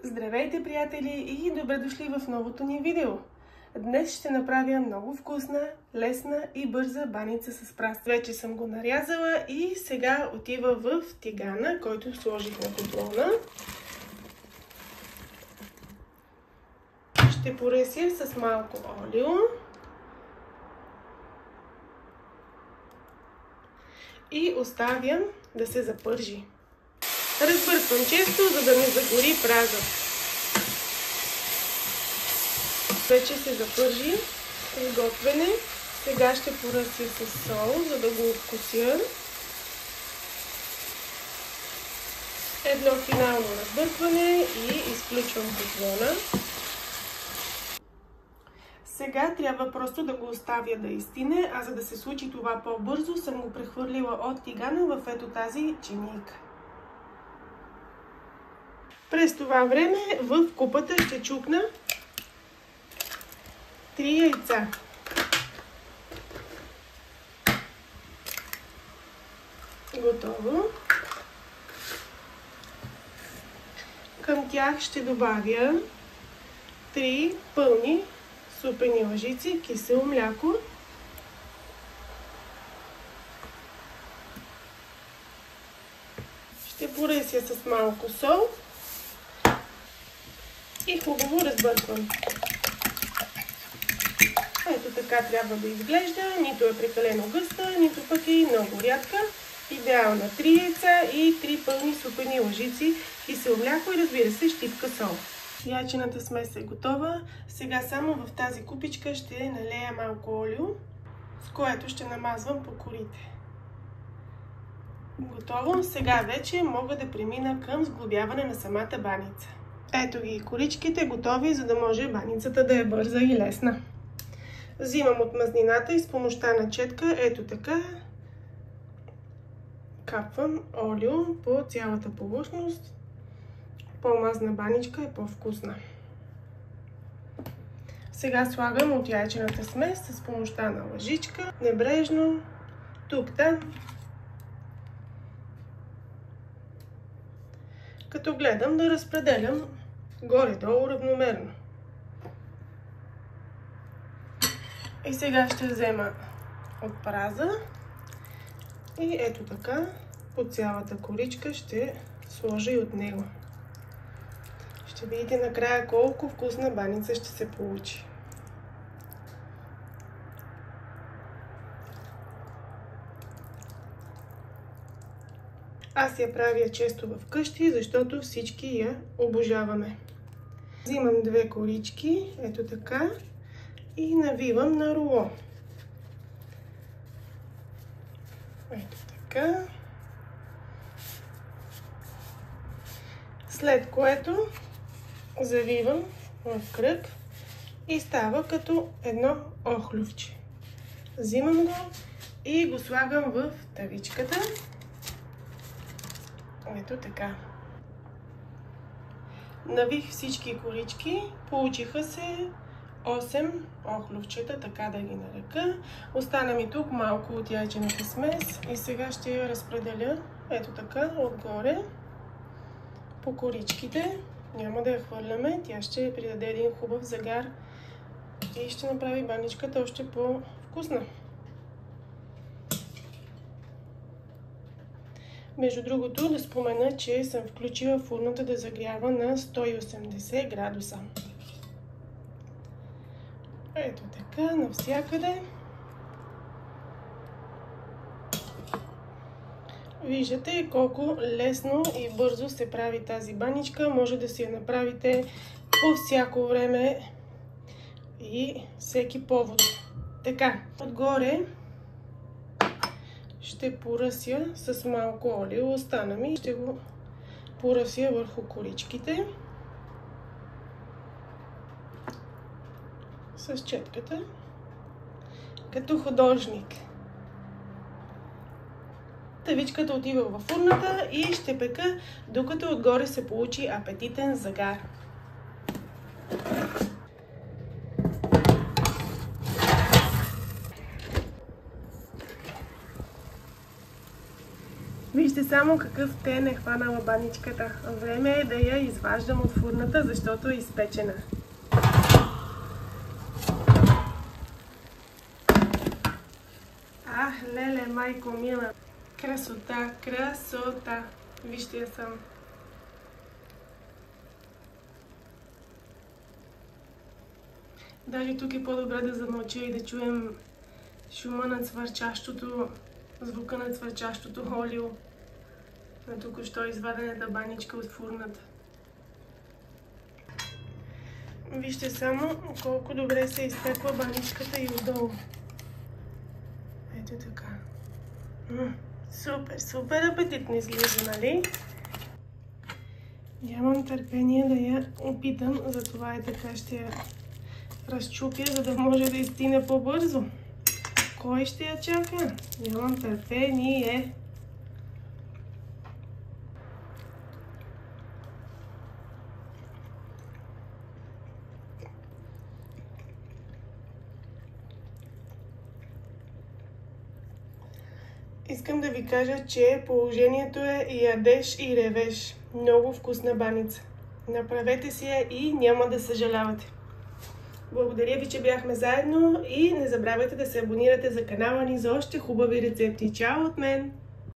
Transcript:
Здравейте, приятели, и добре дошли в новото ни видео! Днес ще направя много вкусна, лесна и бърза баница с праск. Вече съм го нарязала и сега отива в тигана, който сложих на котлона. Ще поръся с малко олио. И оставям да се запържи. Разбърквам често, за да не загори прага. Вече се запържи при готвене. Сега ще поръся с сол, за да го откуся. Едно финално разбъркване и изключвам котлона. Сега трябва просто да го оставя да изстине, а за да се случи това по-бързо, съм го прехвърлила от тигана в ето тази чинийка. През това време в купата ще чукна 3 яйца. Готово. Към тях ще добавя 3 пълни супени лъжици кисело мляко. Ще поръся с малко сол и хубаво разбърквам. Ето така трябва да изглежда, нито е прекалено гъста, нито пък е много рядка. Идеална 3 яйца и 3 пълни супени лъжици кисело мляко и, разбира се, щипка сол. Ячената смес е готова. Сега само в тази купичка ще налея малко олио, с което ще намазвам по корите. Готово. Сега вече мога да премина към сглобяване на самата баница. Ето ги коричките готови, за да може баницата да е бърза и лесна. Взимам от мазнината и с помощта на четка, ето така, капвам олио по цялата повърхност. По-мазна баничка е по-вкусна. Сега слагам от яйчената смес с помощта на лъжичка, небрежно, тук-там, като гледам да разпределям горе-долу равномерно. И сега ще взема от праза и ето така по цялата коричка ще сложа и от него. Ще видите накрая колко вкусна баница ще се получи. Аз я правя често вкъщи, защото всички я обожаваме. Взимам 2 корички, ето така, и навивам на руло. Ето така. След което завивам в кръг и става като едно охлювче. Взимам го и го слагам в тавичката. Ето така. Навих всички корички, получиха се 8 охлювчета, така да ги нарека. Остана ми тук малко от яйчената смес и сега ще я разпределя ето така отгоре по коричките. Няма да я хвърляме, тя ще придаде един хубав загар и ще направи баничката още по-вкусна. Между другото да спомена, че съм включила фурната да загрява на 180 градуса. Ето така, навсякъде. Виждате колко лесно и бързо се прави тази баничка. Може да си я направите по всяко време и всеки повод. Така, отгоре ще поръся с малко олио. Остана ми. Ще го поръся върху коричките с четката, като художник. Тавичката отива във фурната и ще пека, докато отгоре се получи апетитен загар. Вижте само какъв тен е хванала баничката. Време е да я изваждам от фурната, защото е изпечена. Ах, леле, майко мила. Красота, красота. Вижте я само. Даже тук е по-добре да замълча и да чуем шума на цвърчащото, звука на цвърчащото олио на току-що извадената баничка от фурната. Вижте само колко добре се изпеква баничката и отдолу. Ето така. Супер, супер апетитно изглежда, нали? Нямам търпение да я опитам, затова е така, ще я разчупя, за да може да изстине по-бързо. Кой ще я чака? Нямам търпение. Искам да ви кажа, че положението е ядеш и ревеш. Много вкусна баница. Направете си я и няма да съжалявате. Благодаря ви, че бяхме заедно и не забравяйте да се абонирате за канала ни за още хубави рецепти. Чао от мен!